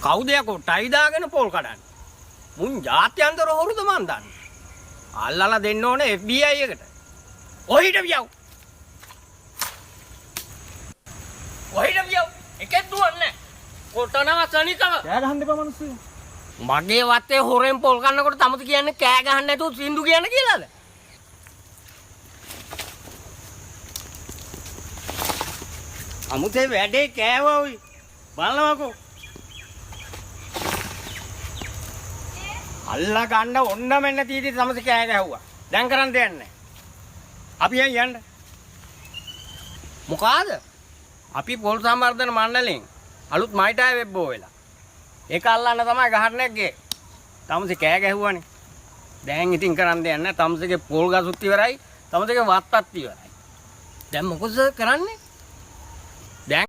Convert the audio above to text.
කවුද යකෝ ටයි දාගෙන පොල් කඩන්නේ? මුන් ජාත්‍යන්තර හොරුද මන් දන්නේ. අල්ලලා දෙන්න ඕනේ FBI එකට. ඔහිට වියව්. ඔහිට වියව්. එකෙක් දුවන්නේ. කොටනවා සනිකව. කෑ ගහන්න එපා මිනිස්සු. මගේ වත්තේ හොරෙන් පොල් කන්නකොට තමතු කියන්නේ කෑ ගහන්න නැතුව සින්දු කියන්න කියලාද? අමුතේ වැඩේ කෑවා උයි. බලනවාකෝ. අල්ලා ගන්න ඔන්න මෙන්න තීටි තමතු කෑ ගැහුවා. දැන් කරන් දෙන්නේ නැහැ. අපි යන්න. මොකාද? අපි පොල් සම්වර්ධන මණ්ඩලයෙන් අලුත් මයිටාය වෙබ්බෝ වෙලා. ඒක අල්ලන්න තමයි ගහන්නේගේ. තමසේ කෑ ගැහුවානේ. දැන් ඉතින් කරන් දෙන්නේ නැහැ. තමසේගේ පොල් ගසුත් ඉවරයි. තමසේගේ වත්තත් ඉවරයි. දැන් මොකද කරන්නේ?